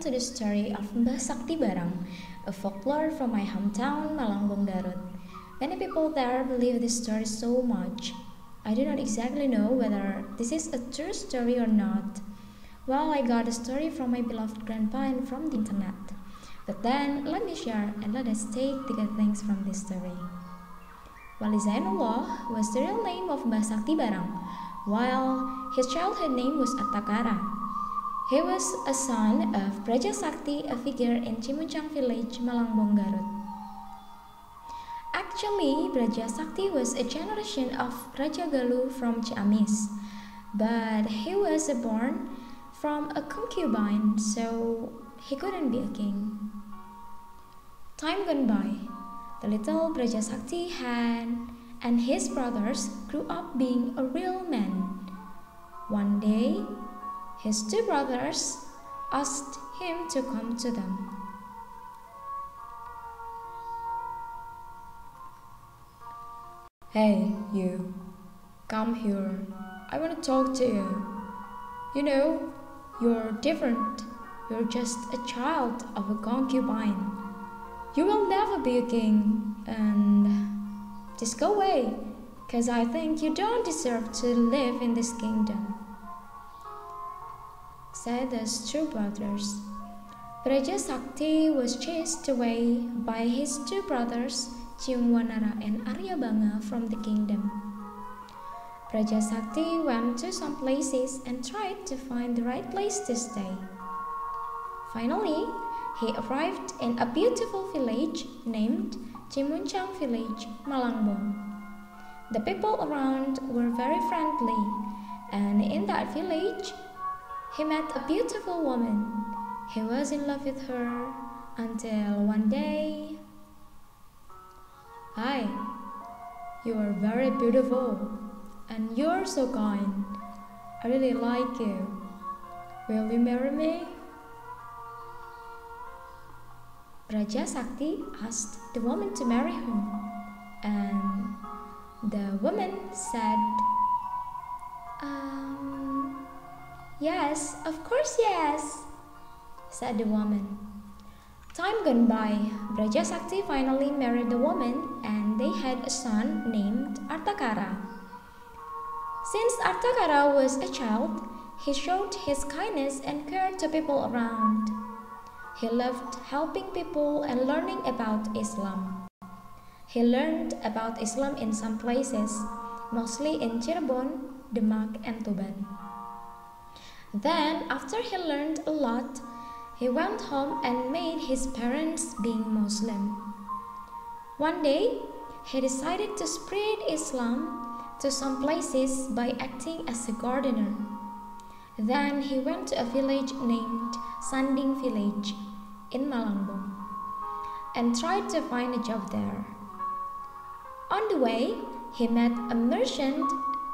to the story of Mbah Sakti Barang, a folklore from my hometown, Malangbong, Garut. Many people there believe this story so much. I do not exactly know whether this is a true story or not. Well, I got the story from my beloved grandpa and from the internet. But then, let me share and let us take the good things from this story. Wali Zainullah was the real name of Mbah Sakti Barang, while his childhood name was Attakara. He was a son of Praja Sakti, a figure in Cimuncang village, Malangbong, Garut. Actually, Praja Sakti was a generation of Raja Galuh from Ciamis, but he was born from a concubine, so he couldn't be a king. Time gone by. The little Praja Sakti and his brothers grew up being a real man. One day, his two brothers asked him to come to them. Hey, you, come here. I want to talk to you. You know, you're different. You're just a child of a concubine. You will never be a king, and just go away, 'cause I think you don't deserve to live in this kingdom, said the two brothers. Praja Sakti was chased away by his two brothers, Ciungwanara and Aryabanga, from the kingdom. Praja Sakti went to some places and tried to find the right place to stay. Finally, he arrived in a beautiful village named Cimuncang Village, Malangbong. The people around were very friendly, and in that village, he met a beautiful woman. He was in love with her until one day. Hi, you are very beautiful, and you're so kind. I really like you. Will you marry me? Praja Sakti asked the woman to marry him, and the woman said, Yes, of course, yes, said the woman. Time gone by, Praja Sakti finally married the woman, and they had a son named Artakara. Since Artakara was a child, he showed his kindness and care to people around. He loved helping people and learning about Islam. He learned about Islam in some places, mostly in Cirebon, Demak, and Tuban. Then, after he learned a lot, he went home and made his parents being Muslim. One day, he decided to spread Islam to some places by acting as a gardener. Then he went to a village named Sanding Village in Malangbong and tried to find a job there. On the way, he met a merchant,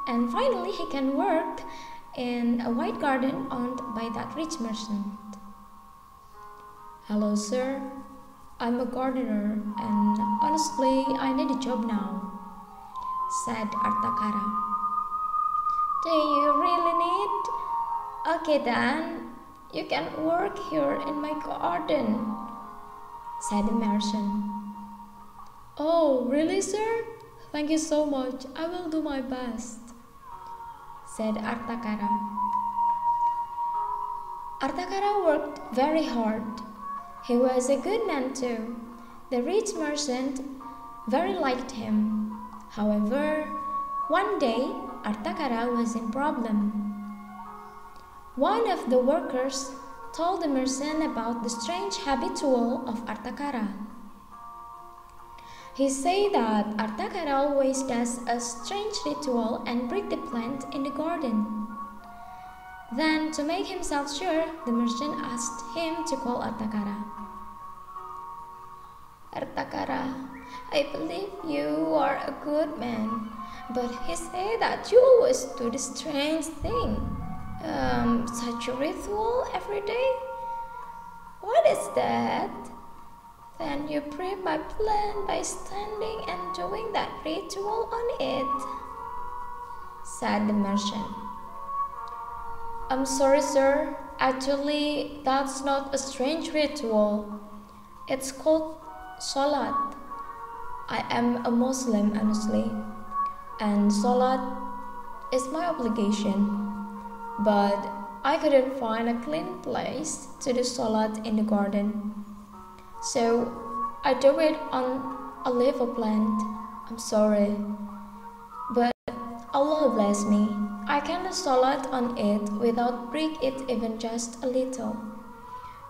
and finally he can work in a white garden owned by that rich merchant. Hello, sir. I'm a gardener, and honestly, I need a job now, said Artakara. Do you really need? Okay then, you can work here in my garden, said the merchant. Oh, really, sir? Thank you so much. I will do my best, said Artakara. Artakara worked very hard. He was a good man too. The rich merchant very liked him. However, one day, Artakara was in problem. One of the workers told the merchant about the strange habitual of Artakara. He said that Artakara always does a strange ritual and break the plant in the garden. Then, to make himself sure, the merchant asked him to call Artakara. Artakara, I believe you are a good man, but he said that you always do this strange thing. Such a ritual every day? What is that? Then you break my plant by standing and doing that ritual on it, said the merchant. I'm sorry, sir. Actually, that's not a strange ritual. It's called Salat. I am a Muslim, honestly, and Salat is my obligation. But I couldn't find a clean place to do Salat in the garden. So I do it on a leafy plant. I'm sorry. But Allah bless me. I can do Salat on it without break it even just a little.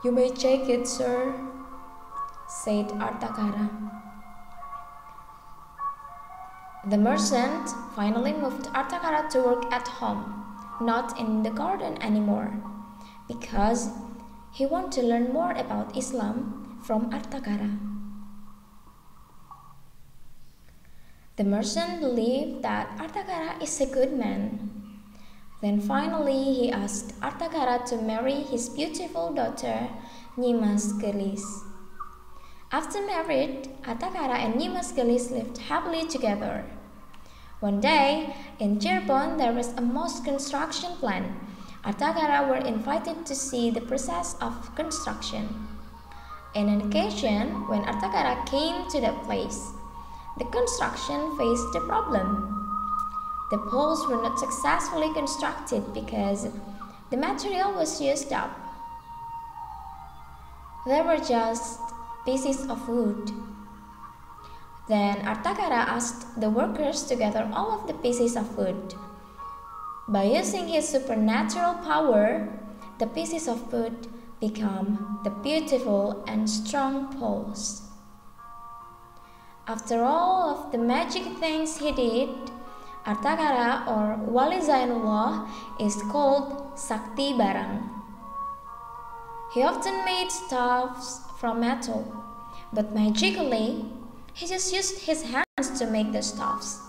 You may check it, sir, said Artakara. The merchant finally moved Artakara to work at home, not in the garden anymore, because he wanted to learn more about Islam from Artakara. The merchant believed that Artakara is a good man. Then finally he asked Artakara to marry his beautiful daughter, Nyimas Gelis. After married, Artakara and Nyimas Gelis lived happily together. One day, in Cirebon there was a mosque construction plan. Artakara were invited to see the process of construction. On an occasion, when Artakara came to that place, the construction faced a problem. The poles were not successfully constructed because the material was used up. They were just pieces of wood. Then Artakara asked the workers to gather all of the pieces of wood. By using his supernatural power, the pieces of wood become the beautiful and strong poles. After all of the magic things he did, Artakara or Wali Zainullah is called Sakti Barang. He often made staffs from metal, but magically, he just used his hands to make the staffs.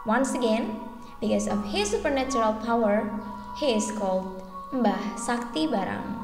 Once again, because of his supernatural power, he is called Mbah Sakti Barang.